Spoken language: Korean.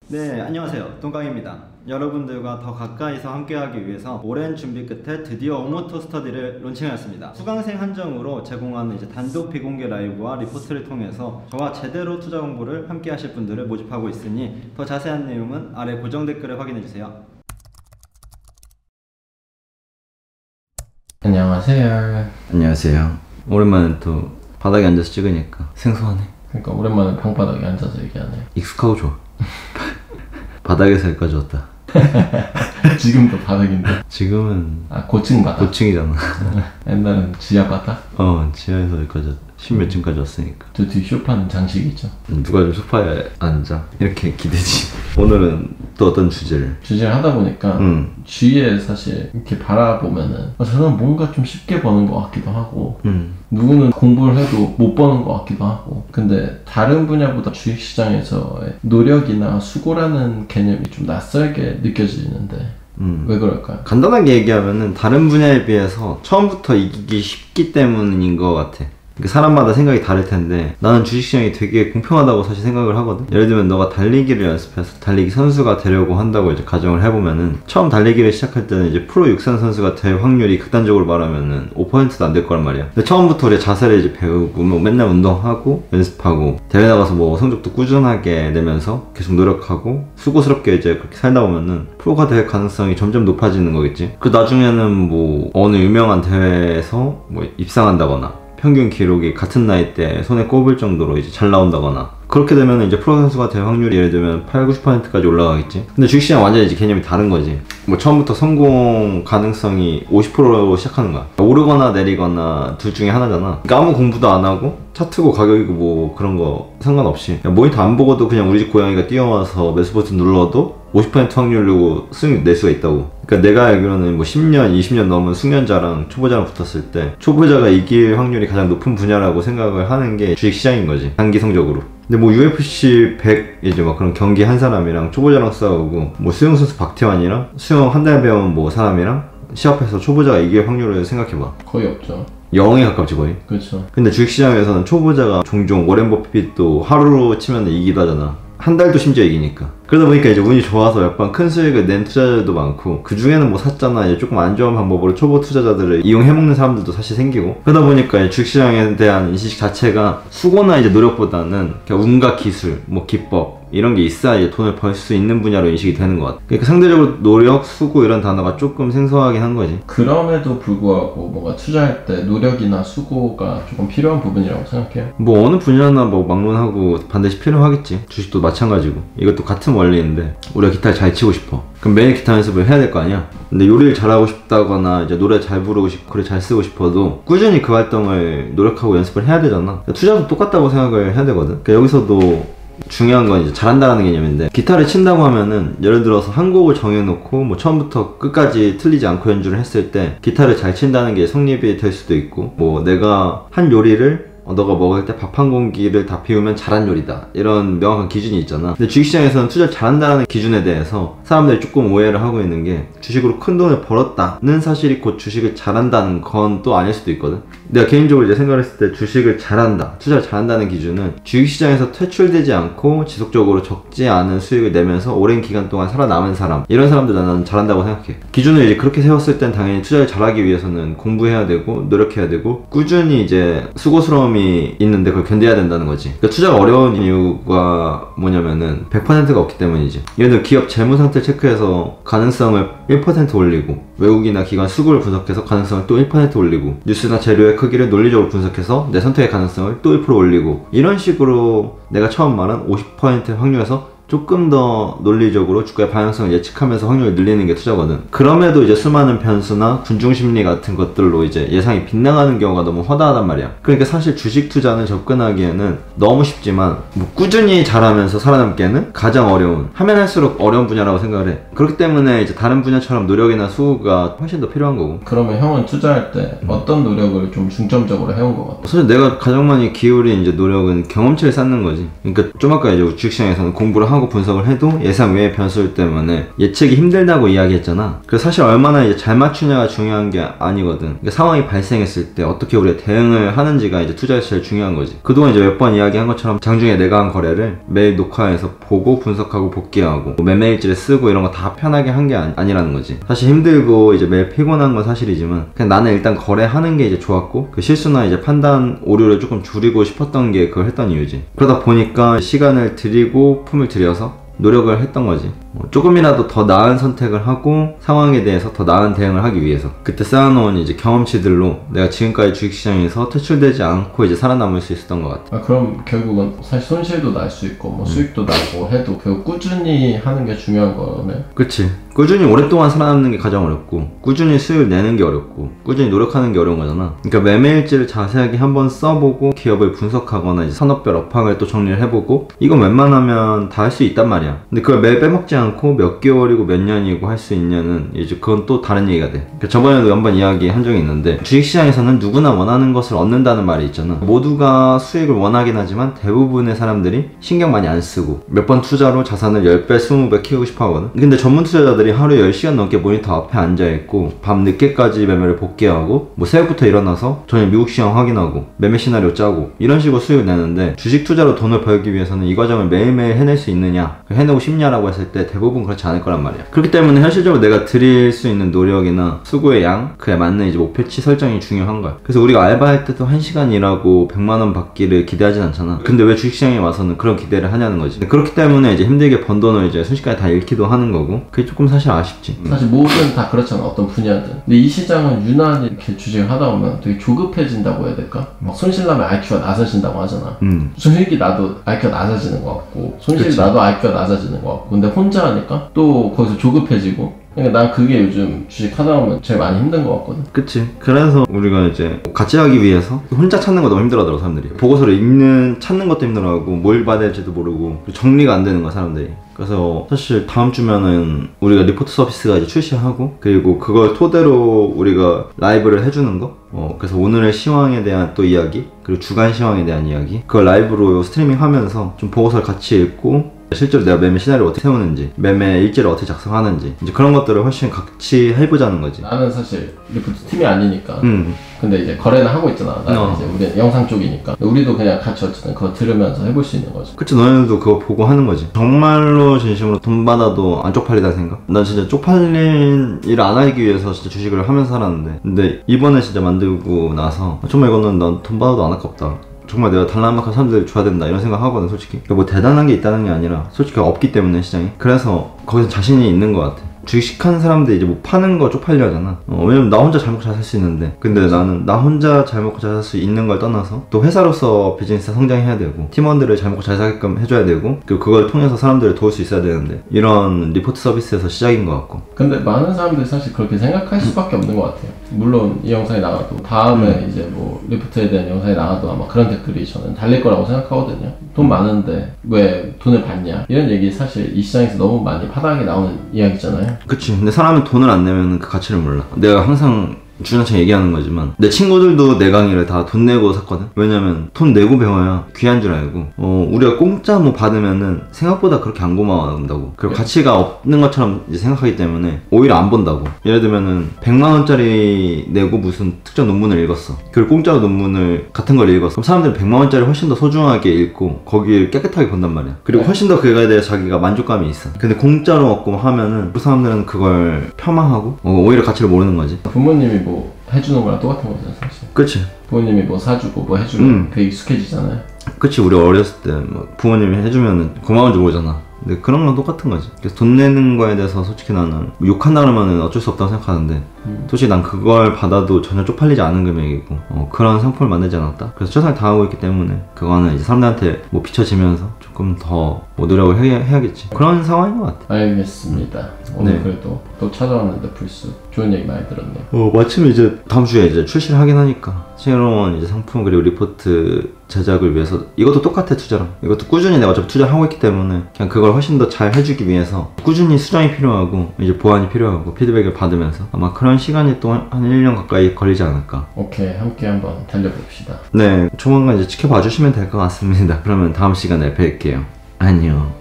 네, 안녕하세요. 똥강입니다. 여러분들과 더 가까이서 함께하기 위해서 오랜 준비 끝에 드디어 오모토 스터디를 론칭하였습니다. 수강생 한정으로 제공하는 이제 단독 비공개 라이브와 리포트를 통해서 저와 제대로 투자 공부를 함께 하실 분들을 모집하고 있으니 더 자세한 내용은 아래 고정 댓글을 확인해주세요. 안녕하세요. 안녕하세요. 오랜만에 또 바닥에 앉아서 찍으니까 생소하네. 그러니까 오랜만에 방바닥에 앉아서 얘기하네. 익숙하고 좋아. 바닥에서 여기까지 왔다. 지금도 바닥인데. 지금은 고층 바닥. 고층이잖아. 옛날엔 지하 바닥. 지하에서 여기까지 십몇 층까지 왔으니까. 저 뒤 쇼파는 장식이죠. 누가 좀 소파에 앉아 이렇게 기대지. 오늘은 또 어떤 주제를 하다 보니까 주위에 사실 이렇게 바라보면은 저는 뭔가 좀 쉽게 버는 것 같기도 하고 누구는 공부를 해도 못 버는 것 같기도 하고, 근데 다른 분야보다 주식시장에서의 노력이나 수고라는 개념이 좀 낯설게 느껴지는데 왜 그럴까요? 간단하게 얘기하면은 다른 분야에 비해서 처음부터 이기기 쉽기 때문인 것 같아. 사람마다 생각이 다를 텐데 나는 주식시장이 되게 공평하다고 사실 생각을 하거든. 예를 들면 너가 달리기를 연습해서 달리기 선수가 되려고 한다고 이제 가정을 해보면은 처음 달리기를 시작할 때는 이제 프로 육상 선수가 될 확률이 극단적으로 말하면은 5%도 안 될 거란 말이야. 근데 처음부터 우리 자세를 이제 배우고 뭐 맨날 운동하고 연습하고 대회 나가서 뭐 성적도 꾸준하게 내면서 계속 노력하고 수고스럽게 이제 그렇게 살다 보면은 프로가 될 가능성이 점점 높아지는 거겠지. 그 나중에는 뭐 어느 유명한 대회에서 뭐 입상한다거나 평균 기록이 같은 나이 때 손에 꼽을 정도로 이제 잘 나온다거나, 그렇게 되면 이제 프로 선수가 될 확률이 예를 들면 80~90%까지 올라가겠지. 근데 주식시장 완전히 이제 개념이 다른 거지. 뭐 처음부터 성공 가능성이 50%로 시작하는 거야. 오르거나 내리거나 둘 중에 하나잖아. 그러니까 아무 공부도 안 하고 차트고 가격이고 뭐 그런 거 상관없이 그냥 모니터 안 보고도 그냥 우리 집 고양이가 뛰어와서 매수 버튼 눌러도 50% 확률로 수익 낼 수가 있다고. 그러니까 내가 알기로는 뭐 10년, 20년 넘은 숙련자랑 초보자랑 붙었을 때 초보자가 이길 확률이 가장 높은 분야라고 생각을 하는 게 주식시장인 거지, 단기 성적으로. 근데 뭐 UFC 100 이제 막 그런 경기 한 사람이랑 초보자랑 싸우고 뭐 수영 선수 박태환이랑 수영 한 달 배운 뭐 사람이랑 시합해서 초보자가 이길 확률을 생각해봐. 거의 없죠. 0에 가깝지 거의. 그렇죠. 근데 주식시장에서는 초보자가 종종 워렌 버핏도 하루로 치면 이기도 하잖아. 한 달도 심지어 이기니까. 그러다 보니까 이제 운이 좋아서 몇 번 큰 수익을 낸 투자자들도 많고, 그 중에는 뭐 샀잖아 이제 조금 안 좋은 방법으로 초보 투자자들을 이용해먹는 사람들도 사실 생기고, 그러다 보니까 이제 주식시장에 대한 인식 자체가 수고나 이제 노력보다는 그냥 운과 기술, 뭐 기법 이런 게 있어야 이제 돈을 벌 수 있는 분야로 인식이 되는 것 같아. 그러니까 상대적으로 노력, 수고 이런 단어가 조금 생소하긴 한 거지. 그럼에도 불구하고 뭔가 투자할 때 노력이나 수고가 조금 필요한 부분이라고 생각해요. 뭐 어느 분야나 뭐 막론하고 반드시 필요하겠지. 주식도 마찬가지고. 이것도 같은 원리인데 우리가 기타를 잘 치고 싶어. 그럼 매일 기타 연습을 해야 될 거 아니야? 근데 요리를 잘하고 싶다거나 이제 노래 잘 부르고 싶고 글을 잘 쓰고 싶어도 꾸준히 그 활동을 노력하고 연습을 해야 되잖아. 그러니까 투자도 똑같다고 생각을 해야 되거든. 그러니까 여기서도 중요한 건 이제 잘한다는 개념인데, 기타를 친다고 하면은 예를 들어서 한 곡을 정해놓고 뭐 처음부터 끝까지 틀리지 않고 연주를 했을 때 기타를 잘 친다는 게 성립이 될 수도 있고, 뭐 내가 한 요리를 너가 먹을 때 밥 한 공기를 다 비우면 잘한 요리다, 이런 명확한 기준이 있잖아. 근데 주식시장에서는 투자를 잘한다는 기준에 대해서 사람들이 조금 오해를 하고 있는 게, 주식으로 큰 돈을 벌었다는 사실이 곧 주식을 잘한다는 건 또 아닐 수도 있거든. 내가 개인적으로 이제 생각을 했을 때 주식을 잘한다, 투자를 잘한다는 기준은 주식시장에서 퇴출되지 않고 지속적으로 적지 않은 수익을 내면서 오랜 기간 동안 살아남은 사람, 이런 사람들 나는 잘한다고 생각해. 기준을 이제 그렇게 세웠을 땐 당연히 투자를 잘하기 위해서는 공부해야 되고 노력해야 되고 꾸준히 이제 수고스러움이 있는데 그걸 견뎌야 된다는 거지. 그러니까 투자가 어려운 이유가 뭐냐면은 100%가 없기 때문이지. 예를 들어 기업 재무상태를 체크해서 가능성을 1% 올리고, 외국이나 기관 수급을 분석해서 가능성을 또 1% 올리고, 뉴스나 재료의 크기를 논리적으로 분석해서 내 선택의 가능성을 또 1% 올리고, 이런 식으로 내가 처음 말한 50% 확률에서 조금 더 논리적으로 주가의 방향성을 예측하면서 확률을 늘리는 게 투자거든. 그럼에도 이제 수많은 변수나 군중심리 같은 것들로 이제 예상이 빗나가는 경우가 너무 허다하단 말이야. 그러니까 사실 주식 투자는 접근하기에는 너무 쉽지만 뭐 꾸준히 잘하면서 살아남기에는 가장 어려운, 하면 할수록 어려운 분야라고 생각을 해. 그렇기 때문에 이제 다른 분야처럼 노력이나 수고가 훨씬 더 필요한 거고. 그러면 형은 투자할 때 어떤 노력을 좀 중점적으로 해온 것 같아? 사실 내가 가장 많이 기울인 이제 노력은 경험치를 쌓는 거지. 그러니까 좀 아까 이제 주식시장에서는 공부를 하고 예상하고 분석을 해도 예상 외의 변수 때문에 예측이 힘들다고 이야기했잖아. 그래서 사실 얼마나 이제 잘 맞추냐가 중요한 게 아니거든. 그러니까 상황이 발생했을 때 어떻게 우리가 대응을 하는지가 이제 투자에서 제일 중요한 거지. 그동안 이제 몇 번 이야기한 것처럼 장중에 내가 한 거래를 매일 녹화해서 보고 분석하고 복귀하고 뭐 매매일지를 쓰고 이런 거 다 편하게 한 게 아니라는 거지. 사실 힘들고 이제 매일 피곤한 건 사실이지만 그냥 나는 일단 거래하는 게 이제 좋았고 그 실수나 이제 판단 오류를 조금 줄이고 싶었던 게 그걸 했던 이유지. 그러다 보니까 시간을 들이고 품을 들여서 노력을 했던 거지. 조금이라도 더 나은 선택을 하고 상황에 대해서 더 나은 대응을 하기 위해서 그때 쌓아놓은 이제 경험치들로 내가 지금까지 주식시장에서 퇴출되지 않고 이제 살아남을 수 있었던 것 같아. 그럼 결국은 사실 손실도 날 수 있고 뭐 수익도 나고 해도 결국 꾸준히 하는 게 중요한 거네. 그치. 꾸준히 오랫동안 살아남는 게 가장 어렵고 꾸준히 수익을 내는 게 어렵고 꾸준히 노력하는 게 어려운 거잖아. 그러니까 매매일지를 자세하게 한번 써보고 기업을 분석하거나 이제 산업별 업황을 또 정리를 해보고 이건 웬만하면 다 할 수 있단 말이야. 근데 그걸 매일 빼먹지 않고 몇 개월이고 몇 년이고 할 수 있냐는 이제 그건 또 다른 얘기가 돼. 그러니까 저번에도 한번 이야기한 적이 있는데 주식시장에서는 누구나 원하는 것을 얻는다는 말이 있잖아. 모두가 수익을 원하긴 하지만 대부분의 사람들이 신경 많이 안 쓰고 몇 번 투자로 자산을 10배, 20배 키우고 싶어 하거든. 근데 전문 투자자들이 하루에 10시간 넘게 모니터 앞에 앉아있고 밤 늦게까지 매매를 복귀하고 뭐 새벽부터 일어나서 저녁 미국 시장 확인하고 매매 시나리오 짜고 이런 식으로 수익을 내는데 주식 투자로 돈을 벌기 위해서는 이 과정을 매일매일 해낼 수 있느냐 해내고 싶냐라고 했을 때 대부분 그렇지 않을 거란 말이야. 그렇기 때문에 현실적으로 내가 드릴 수 있는 노력이나 수고의 양 그에 맞는 이제 목표치 설정이 중요한 거야. 그래서 우리가 알바할 때도 1시간 일하고 100만원 받기를 기대하진 않잖아. 근데 왜 주식시장에 와서는 그런 기대를 하냐는 거지. 그렇기 때문에 이제 힘들게 번 돈을 이제 순식간에 다 잃기도 하는 거고 그게 조금 사실 아쉽지. 사실 모든 다 그렇잖아. 어떤 분야든. 근데 이 시장은 유난히 이렇게 주식을 하다 보면 되게 조급해진다고 해야 될까? 막 손실나면 IQ가 낮아진다고 하잖아. 수익이 나도 IQ가 낮아지는 것 같고 손실이 나도 IQ가 낮아지는 것 같고 근데 혼자 하니까 또 거기서 조급해지고 그러니까 난 그게 요즘 주식 하다 보면 제일 많이 힘든 것 같거든. 그치. 그래서 우리가 이제 같이 하기 위해서 혼자 찾는 거 너무 힘들어하더라고 사람들이. 보고서를 찾는 것도 힘들어하고 뭘 받아야 될지도 모르고 정리가 안 되는 거야 사람들이. 그래서 사실 다음 주면은 우리가 리포트 서비스가 이제 출시하고 그리고 그걸 토대로 우리가 라이브를 해주는 거 그래서 오늘의 시황에 대한 또 이야기 그리고 주간 시황에 대한 이야기 그걸 라이브로 스트리밍 하면서 좀 보고서를 같이 읽고 실제로 내가 매매 시나리오를 어떻게 세우는지 매매 일지를 어떻게 작성하는지 이제 그런 것들을 훨씬 같이 해보자는 거지. 나는 사실 리포트 팀이 아니니까 근데 이제 거래는 하고 있잖아. 나는 이제 우리 영상 쪽이니까 우리도 그냥 같이 어쨌든 그거 들으면서 해볼 수 있는 거지. 그치. 너네들도 그거 보고 하는 거지. 정말로 진심으로 돈 받아도 안 쪽팔리다는 생각? 난 진짜 쪽팔린 일을 안 하기 위해서 진짜 주식을 하면서 살았는데 근데 이번에 진짜 만들고 나서 정말 이거는 난 돈 받아도 안 아깝다. 정말 내가 달라는 만큼 사람들 줘야 된다 이런 생각 하거든 솔직히. 뭐 대단한 게 있다는 게 아니라 솔직히 없기 때문에 시장이. 그래서 거기서 자신이 있는 것 같아. 주식하는 사람들이 이제 뭐 파는 거 쪽팔려 하잖아. 왜냐면 나 혼자 잘 먹고 잘 살 수 있는데 근데 그렇지. 나는 나 혼자 잘 먹고 잘 살 수 있는 걸 떠나서 또 회사로서 비즈니스 성장해야 되고 팀원들을 잘 먹고 잘 살게끔 해줘야 되고 그리고 그걸 통해서 사람들을 도울 수 있어야 되는데 이런 리포트 서비스에서 시작인 것 같고. 근데 많은 사람들이 사실 그렇게 생각할 수밖에 없는 것 같아요. 물론 이 영상이 나가도 다음에 이제 뭐 리포트에 대한 영상이 나가도 아마 그런 댓글이 저는 달릴 거라고 생각하거든요. 돈 많은데 왜 돈을 받냐 이런 얘기 사실 이 시장에서 너무 많이 파다하게 나오는 이야기잖아요. 그치. 근데 사람은 돈을 안 내면 그 가치를 몰라. 내가 항상 주장창 얘기하는 거지만 내 친구들도 내 강의를 다 돈 내고 샀거든. 왜냐면 돈 내고 배워야 귀한 줄 알고 우리가 공짜 뭐 받으면은 생각보다 그렇게 안 고마워한다고. 그리고 가치가 없는 것처럼 이제 생각하기 때문에 오히려 안 본다고. 예를 들면은 100만원짜리 내고 무슨 특정 논문을 읽었어. 그리고 공짜로 논문을 같은 걸 읽었어. 그럼 사람들은 100만원짜리 훨씬 더 소중하게 읽고 거기를 깨끗하게 본단 말이야. 그리고 훨씬 더 그거에 대해 자기가 만족감이 있어. 근데 공짜로 얻고 하면은 그 사람들은 그걸 겸하고 오히려 가치를 모르는 거지. 부모님이 뭐 해주는 거랑 똑같은 거잖아 사실. 그치. 부모님이 뭐 사주고 뭐 해주면 그게 익숙해지잖아요. 그치. 우리 어렸을 때 뭐 부모님이 해주면은 고마운 줄 모르잖아. 근데 그런 건 똑같은 거지. 그래서 돈 내는 거에 대해서 솔직히 나는 욕한다 그러면은 어쩔 수 없다고 생각하는데 솔직히 난 그걸 받아도 전혀 쪽팔리지 않은 금액이고 그런 상품을 만들지 않았다. 그래서 최선을 다하고 있기 때문에 그거는 이제 사람들한테 뭐 비춰지면서 조금 더 뭐 노력을 해야겠지. 그런 상황인 것 같아. 알겠습니다. 오늘 그래도 또 찾아왔는데 불쑥 좋은 얘기 많이 들었네요. 마침 이제 다음 주에 이제 출시를 하긴 하니까 새로운 이제 상품 그리고 리포트 제작을 위해서 이것도 똑같아. 투자랑 이것도 꾸준히 내가 어차피 투자를 하고 있기 때문에 그냥 그걸 훨씬 더 잘 해주기 위해서 꾸준히 수정이 필요하고 이제 보완이 필요하고 피드백을 받으면서 아마 그런 시간이 또 한 1년 가까이 걸리지 않을까. 오케이. 함께 한번 달려봅시다. 네, 조만간 이제 지켜봐 주시면 될 것 같습니다. 그러면 다음 시간에 뵐게요. 안녕.